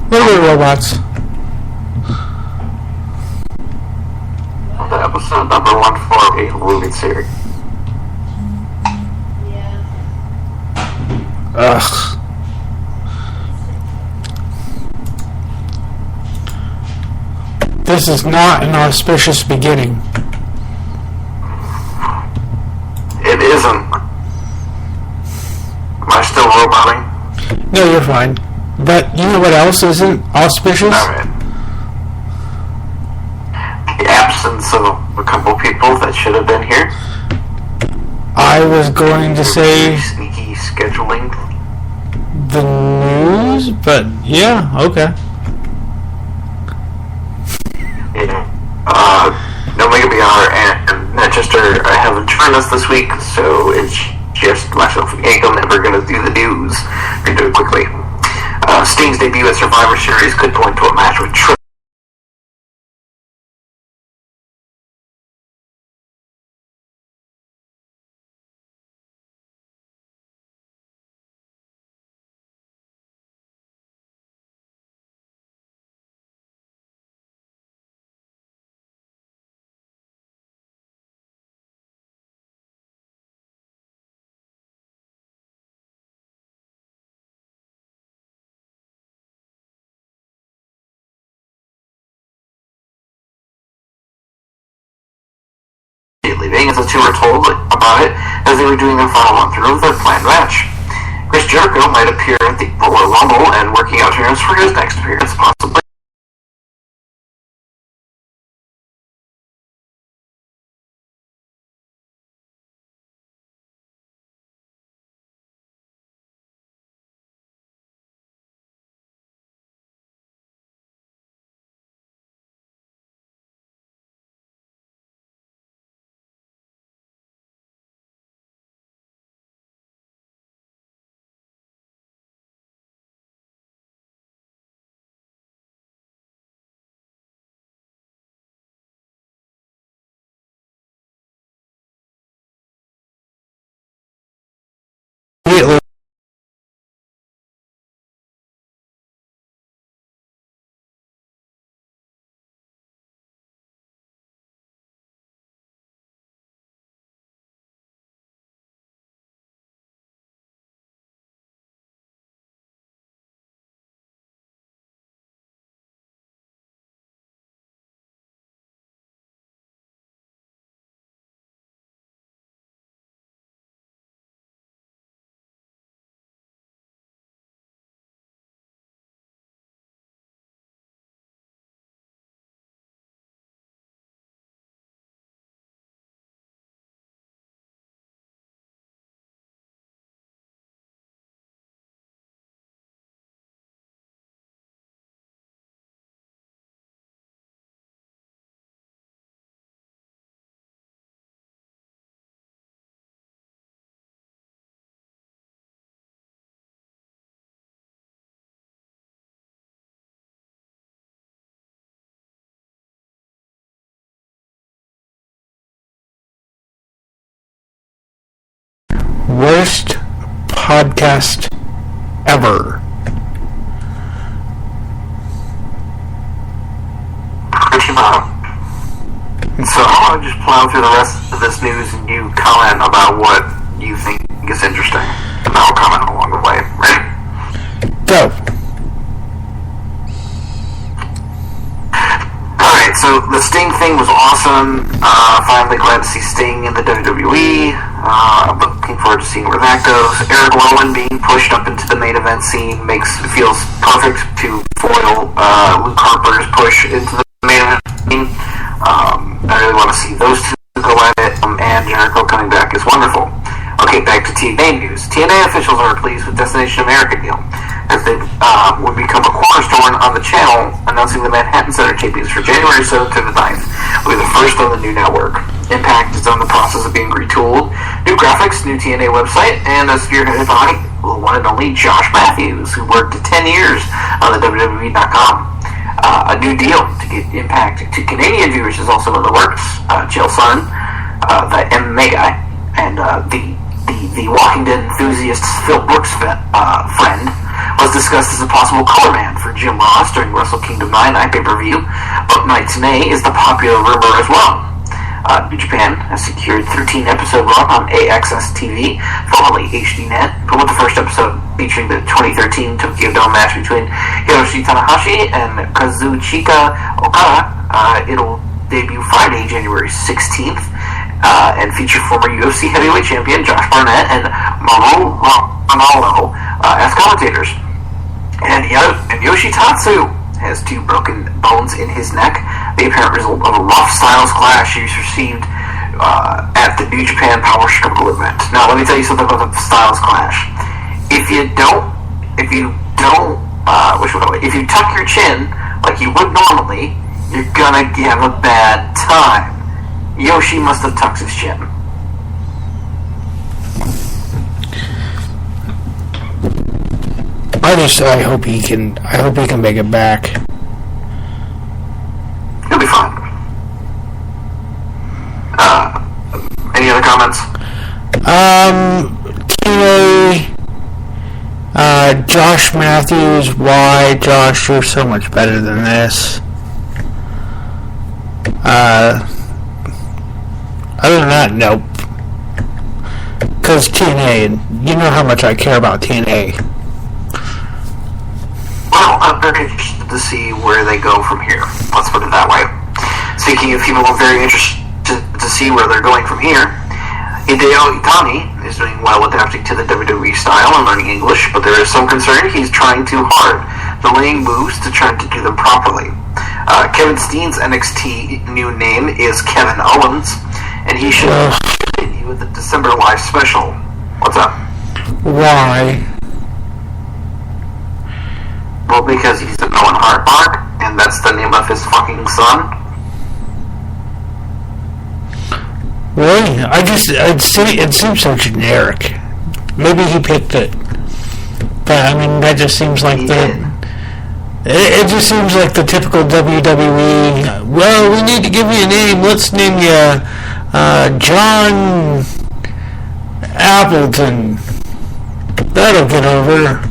Little bit of robots. The episode number 148 movie series. Ugh. This is not an auspicious beginning. It isn't. Am I still roboting? No, you're fine. But you know what else isn't auspicious? Alright. The absence of a couple people that should have been here. I was going to say Sneaky scheduling. the news, but yeah, okay. Yeah. Omega BR and Manchester haven't joined us this week, so it's just myself and Yankum, and we're going to do the news. We're going to do it quickly. Sting's debut at Survivor Series could point to a match with Triple. Leaving, as the two were told about it as they were doing their final run-through of their planned match. Chris Jericho might appear at the Royal Rumble and working out terms for his next appearance, possibly. Immediately. Worst podcast ever. Pretty much. So I'll just plow through the rest of this news and you comment about what you think is interesting. And I'll comment along the way. Ready? Go. Alright, so the Sting thing was awesome. Finally glad to see Sting in the WWE. Looking forward to seeing where that goes. Eric Rowan being pushed up into the main event scene feels perfect to foil Luke Harper's push into the main event scene. I really want to see those two go at it, and Jericho coming back is wonderful. Okay, back to TNA news. TNA officials are pleased with Destination America deal, as they would become a cornerstone on the channel, announcing the Manhattan Center tapings for January 7th to the 9th. Will be the first on the new network. Impact is on the process of being retooled. New graphics, new TNA website, and spearheaded by the one and only Josh Matthews, who worked 10 years on the WWE.com. A new deal to get Impact to Canadian viewers is also in the works. Jill Sun, the MMA guy, and the Walking Dead enthusiast Phil Brooks friend was discussed as a possible color man for Jim Ross during Wrestle Kingdom 9 pay-per-view, but Night May is the popular rumor as well. New Japan has secured 13-episode run on AXS TV, formerly HDNet, but with the first episode featuring the 2013 Tokyo Dome match between Hiroshi Tanahashi and Kazuchika Okada. It'll debut Friday, January 16th, and feature former UFC heavyweight champion Josh Barnett and Maru Ranallo as commentators. And Yoshitatsu has 2 broken bones in his neck, the apparent result of a rough styles clash he's received at the New Japan Power Struggle event. Now, let me tell you something about the styles clash. If you tuck your chin like you would normally, you're gonna have a bad time. Yoshi must have tucked his chin. I hope he can make it back. He'll be fine. Any other comments? TNA, Josh Matthews, why? Josh, you're so much better than this. Other than that, nope. Because TNA, you know how much I care about TNA. Well, I'm very interested to see where they go from here. Let's put it that way. Speaking of people, I'm very interested to see where they're going from here. Hideo Itami is doing well adapting to the WWE style and learning English, but there is some concern he's trying too hard, delaying moves to try to do them properly. Kevin Steen's NXT new name is Kevin Owens, and he should continue with the December live special. What's up? Why? Well, because he's an Owen Hart Mark, and that's the name of his fucking son. Really? It seems so generic. Maybe he picked it, but I mean that just seems like it just seems like the typical WWE. Well, we need to give you a name. Let's name you John Appleton. That'll get over.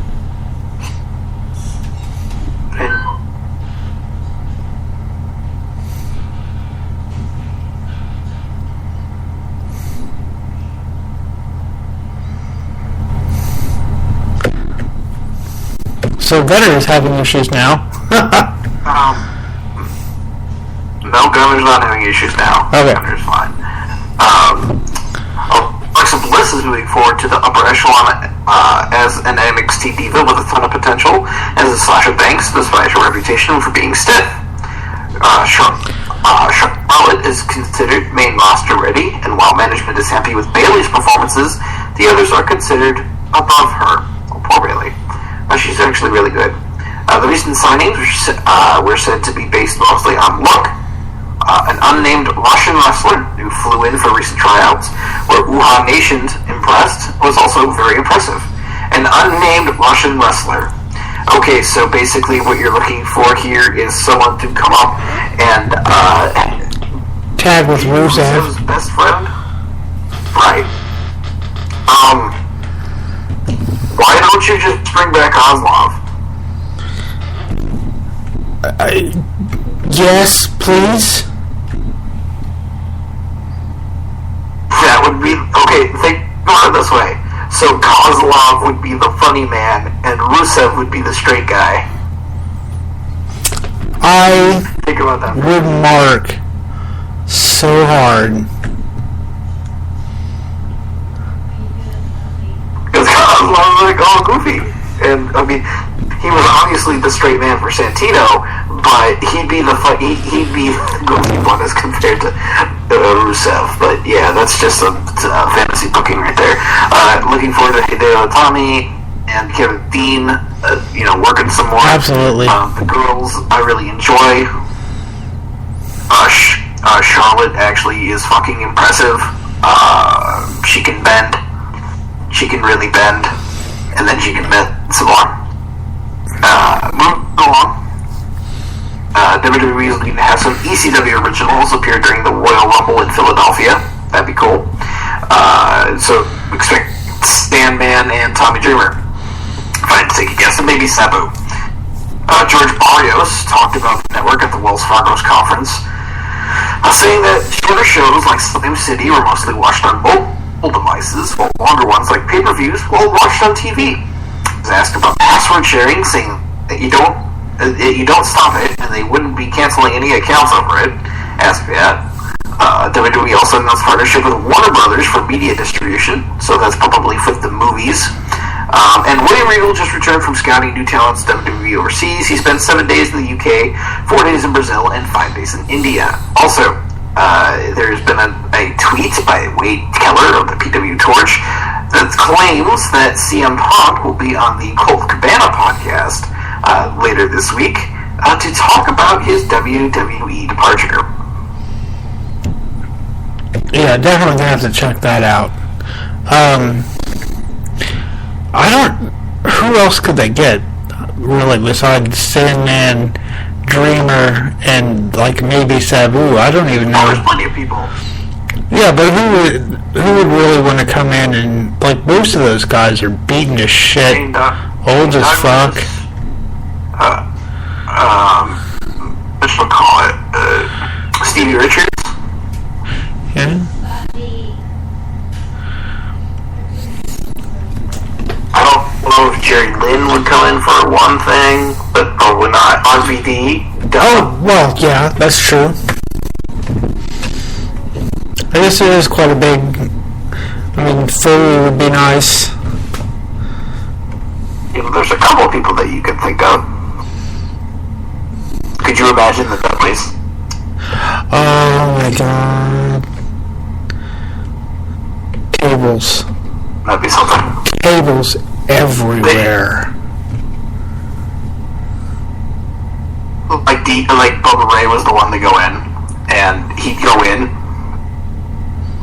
So Gunner is having issues now. No, Gunner's not having issues now. Okay. Gunner's fine. Alexa Bliss is moving forward to the upper echelon as an NXT diva with a ton of potential, as is Sasha Banks, despite her reputation for being stiff. Charlotte is considered main roster ready, and while management is happy with Bayley's performances, the others are considered above her. Oh, poor Bayley. She's actually really good. The recent signings were said to be based mostly on look. An unnamed Russian wrestler who flew in for recent tryouts, where Wuhan Nation impressed, was also very impressive. An unnamed Russian wrestler. Okay, so basically what you're looking for here is someone to come up and tag with Rusev's best friend? Right. Why don't you just bring back Kozlov? Yes, please. That would be okay. Think about it this way. So Kozlov would be the funny man, and Rusev would be the straight guy. I think about that. Would mark so hard. Because Kozlov was like all goofy, and I mean, he was obviously the straight man for Santino, but he'd be the goofy one as compared to Rusev. But yeah, that's just a fantasy booking right there. Looking forward to Hideo Itami and Kevin Dean, working some more. Absolutely. The girls I really enjoy. Charlotte actually is fucking impressive. She can bend. She can really bend, and then she can bend some more. Moving along. WWE is looking to have some ECW originals appear during the Royal Rumble in Philadelphia. That'd be cool. So expect Stan Man and Tommy Dreamer. if I had to take a guess, and maybe Sabu. George Barrios talked about the network at the Wells Fargo's conference, saying that shorter shows like Slim City were mostly watched on mobile devices, while longer ones like pay-per-views were watched on TV. He was asked about password sharing, saying that you don't stop it, and they wouldn't be canceling any accounts over it. As for that, WWE also announced partnership with Warner Brothers for media distribution, so that's probably for the movies. And William Regal just returned from scouting new talents to WWE overseas. He spent 7 days in the UK, 4 days in Brazil, and 5 days in India. Also, there's been a tweet by Wade Keller of the PW Torch that claims that CM Punk will be on the Colt Cabana podcast later this week to talk about his WWE departure. Yeah, definitely gonna have to check that out. Who else could they get, really, besides Sandman, Dreamer, and, like, maybe Sabu? I don't even know. There's plenty of people. Yeah, but who would really want to come in and, like, most of those guys are beaten to shit, old as fuck. What should we call it? Stevie Richards? Yeah. I don't know if Jerry Lynn would come in for one thing, but probably not. RVD. Oh, well, yeah, that's true. I guess it is quite a big... I mean, Foley would be nice. You know, there's a couple of people that you could think of. Could you imagine that place? Oh my god. Cables. That'd be something. Cables everywhere. Like Bubba Ray was the one to go in, and he'd go in,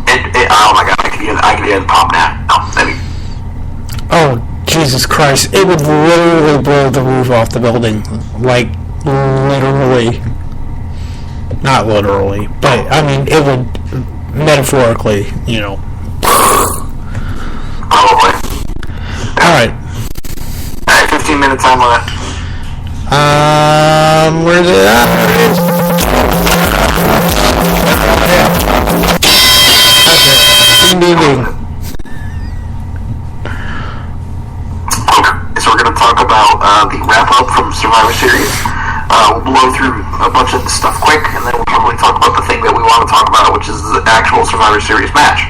and oh my god, I can hear the pop now. Oh, Jesus Christ. It would literally blow the roof off the building. Like, literally. Not literally, but, I mean, it would, metaphorically, you know. Probably. Alright. Alright, 15 minute time limit. Where's it at? There it is. Yeah. Ding, ding, ding. Okay, so we're going to talk about the wrap-up from Survivor Series. We'll blow through a bunch of the stuff quick, and then we'll probably talk about the thing that we want to talk about, which is the actual Survivor Series match.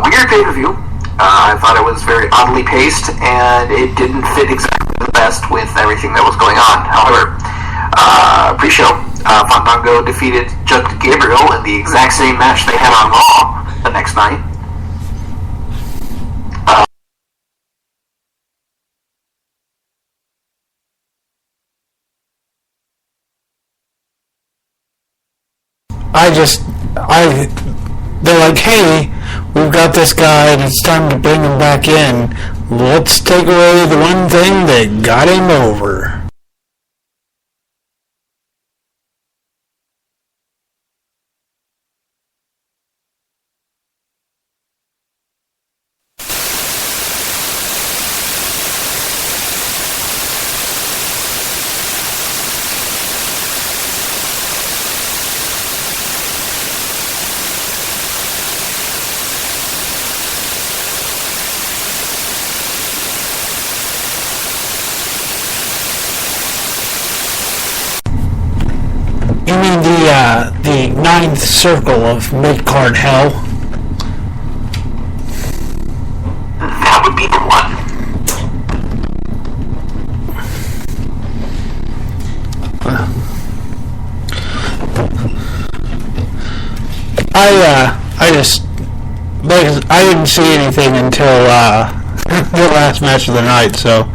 Weird pay-per-view. I thought it was very oddly paced, and it didn't fit exactly the best with everything that was going on. However, pre-show, Fandango defeated Judd Gabriel in the exact same match they had on Raw the next night. They're like, hey, we've got this guy and it's time to bring him back in. Let's take away the one thing that got him over. You mean the ninth circle of mid-card hell? That would be the one. I didn't see anything until the last match of the night, so.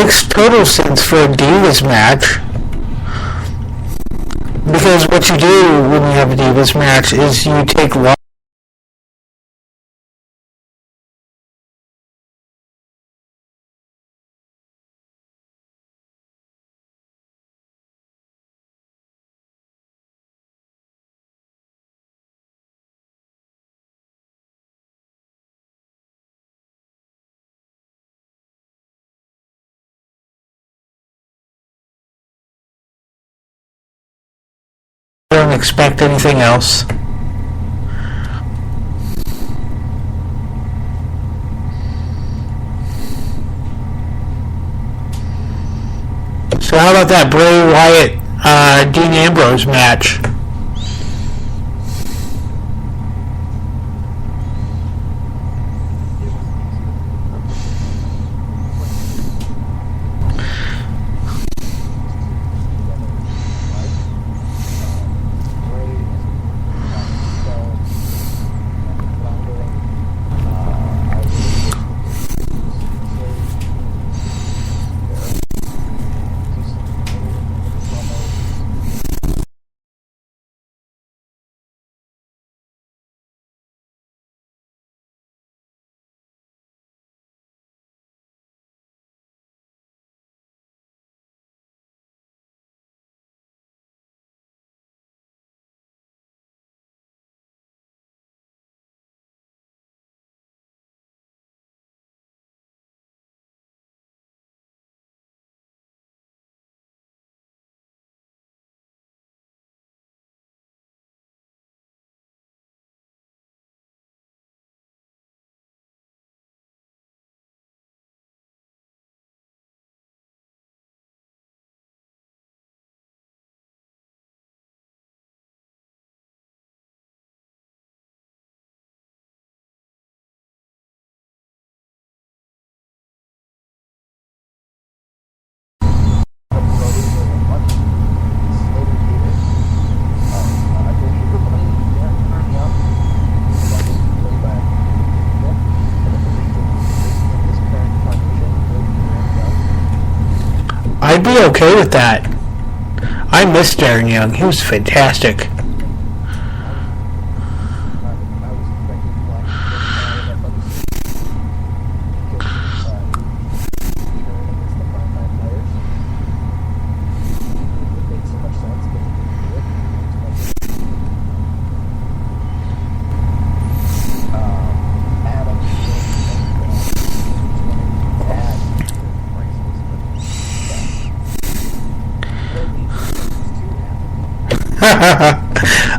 makes total sense for a Divas match. Because what you do when you have a Divas match is you take don't expect anything else. So how about that Bray Wyatt, Dean Ambrose match? I'd be okay with that. I miss Darren Young. He was fantastic.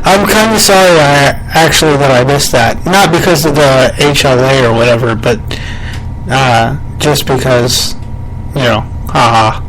I'm kind of sorry that I missed that. Not because of the HLA or whatever, but just because, haha.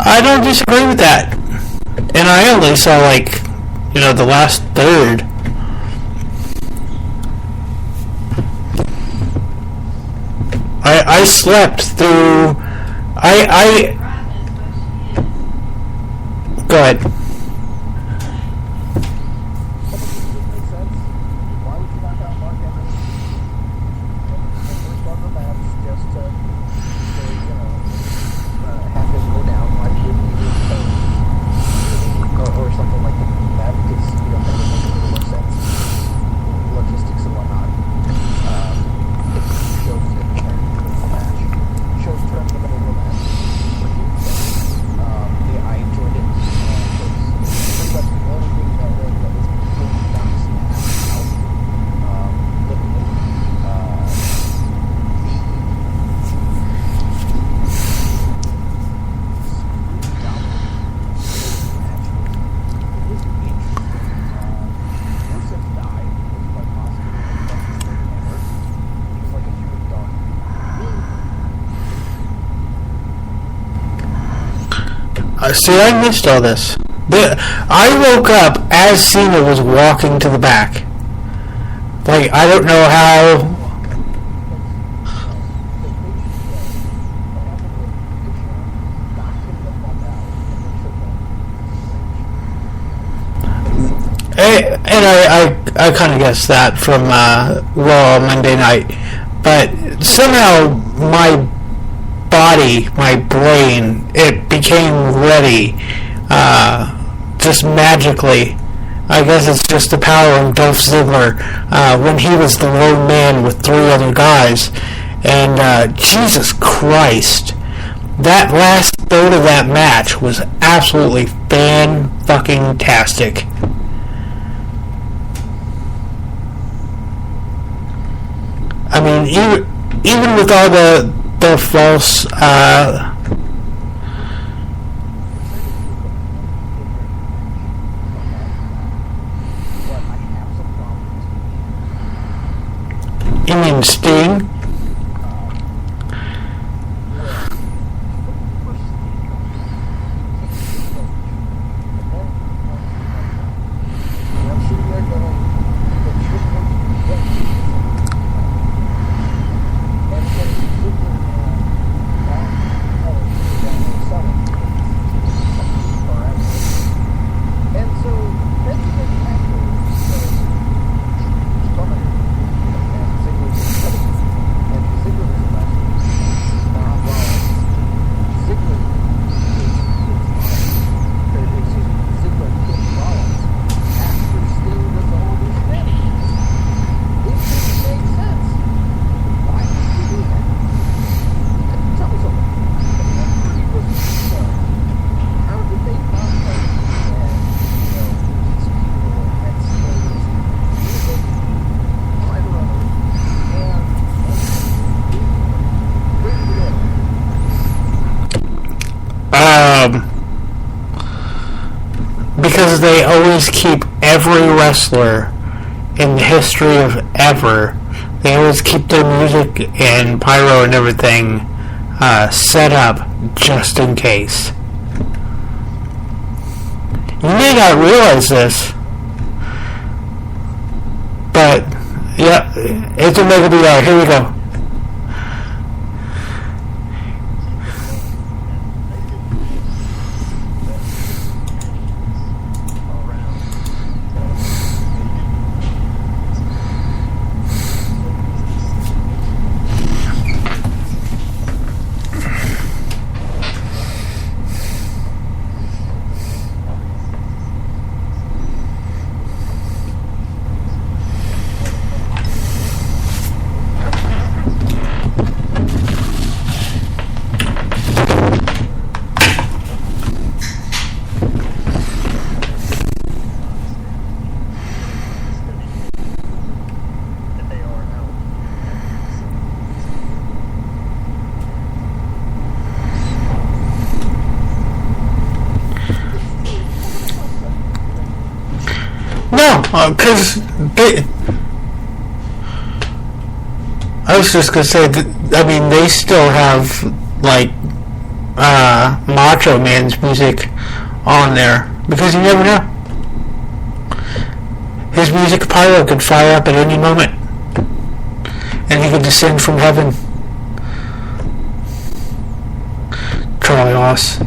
I don't disagree with that. And I only saw the last third. I slept through. Go ahead. See, I missed all this. I woke up as Cena was walking to the back. Like, I don't know how. And I kind of guessed that from Raw Monday night. But somehow my body, my brain, it became ready just magically. I guess it's just the power of Dolph Ziggler when he was the lone man with three other guys. And Jesus Christ, that last third of that match was absolutely fan-fucking-tastic. I mean, even with all the false you mean Sting? Because they always keep every wrestler in the history of ever, they always keep their music and pyro and everything set up just in case. You may not realize this, but yeah, it's Omega BR. Here we go. Because I was just gonna say that, I mean, they still have like Macho Man's music on there because you never know. His music pyro could fire up at any moment, and he could descend from heaven. Charlie Ross.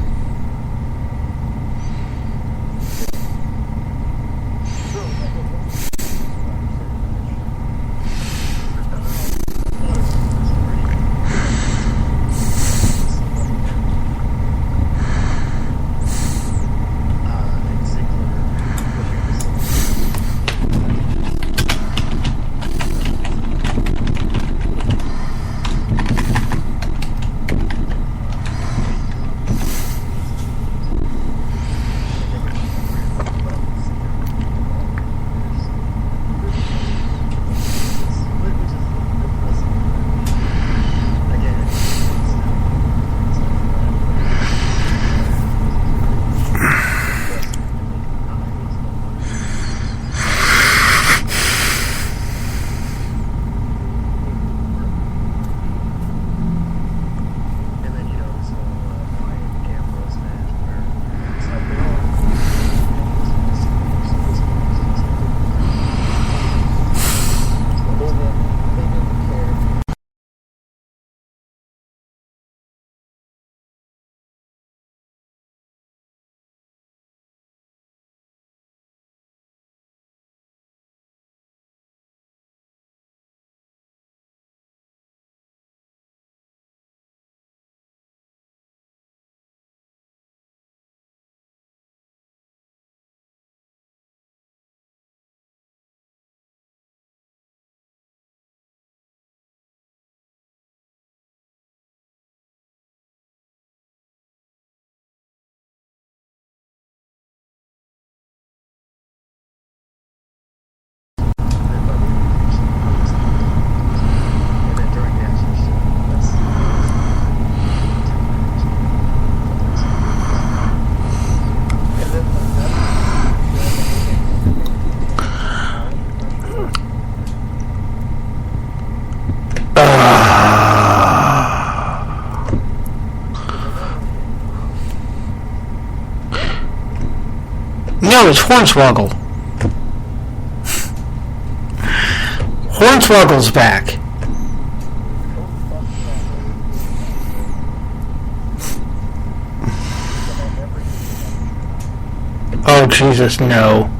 No, it's Hornswoggle. Hornswoggle's back. Oh, Jesus, no.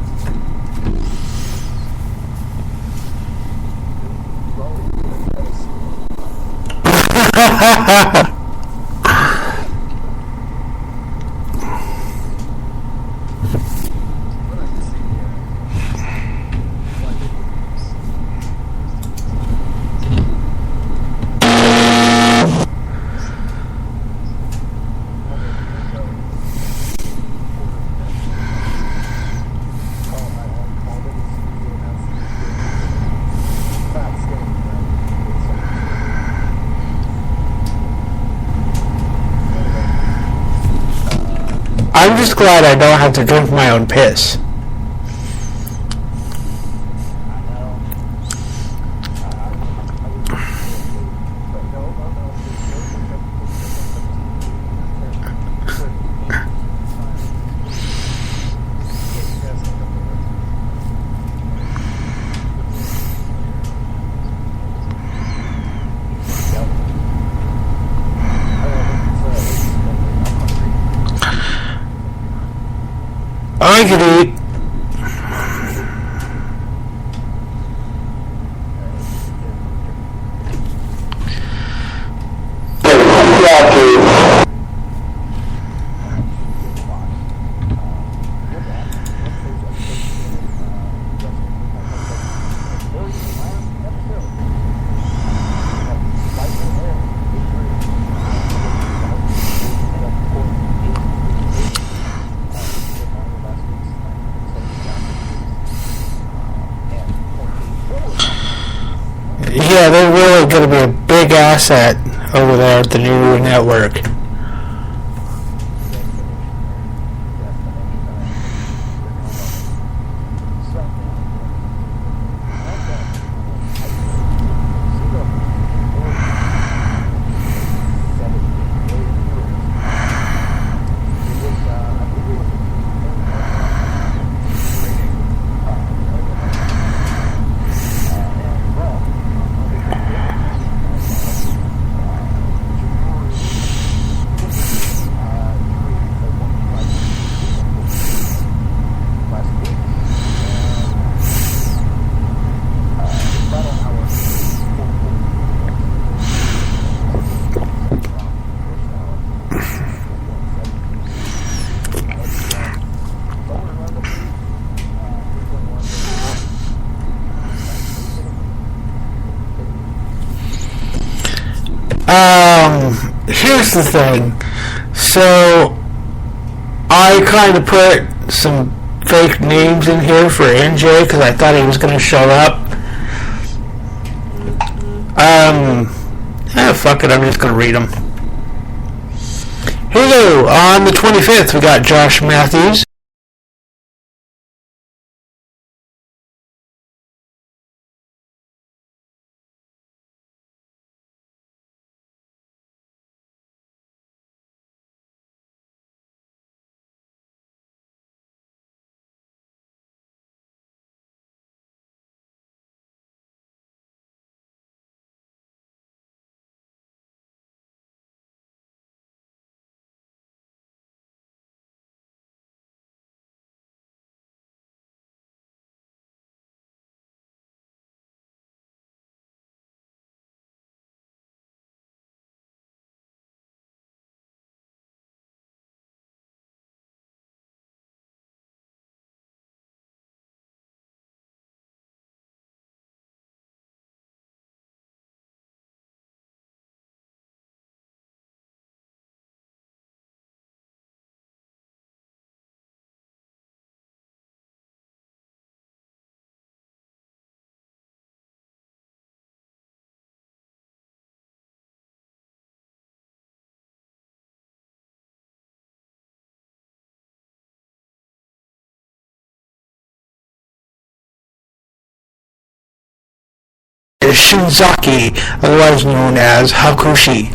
I'm just glad I don't have to drink my own piss. I could eat. Yeah, they're really going to be a big asset over there at the new network. Here's the thing. So, I kind of put some fake names in here for NJ because I thought he was going to show up. Fuck it, I'm just going to read them. Hello, on the 25th we got Josh Matthews. Shinzaki, otherwise known as Hakushi.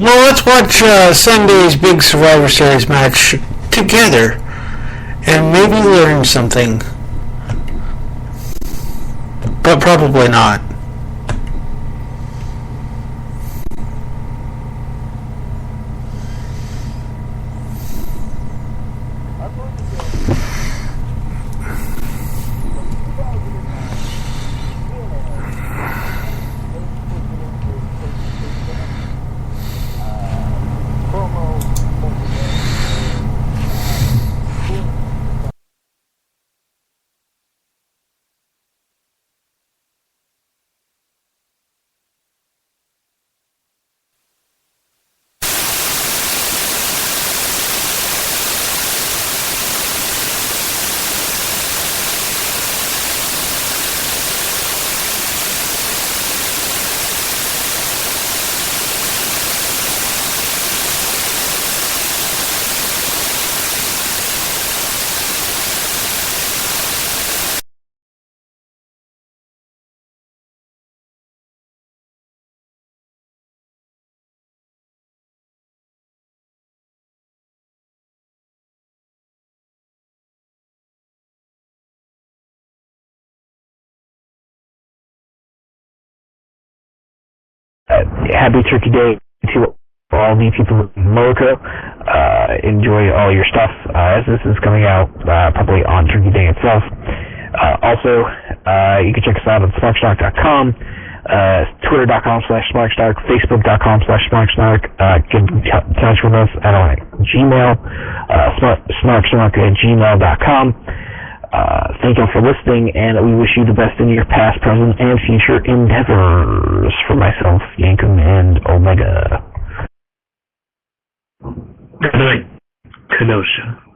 Well, let's watch Sunday's big Survivor Series match together and maybe learn something. But probably not. Happy Turkey Day to all the people in America. Enjoy all your stuff as this is coming out, probably on Turkey Day itself. Also, you can check us out at smarksnark.com, twitter.com/smarksnark, facebook.com/smarksnark. Get in touch with us at our Gmail, smarksnark@gmail.com. Thank you for listening, and we wish you the best in your past, present, and future endeavors. For myself, Yankum, and Omega. Good night, Kenosha.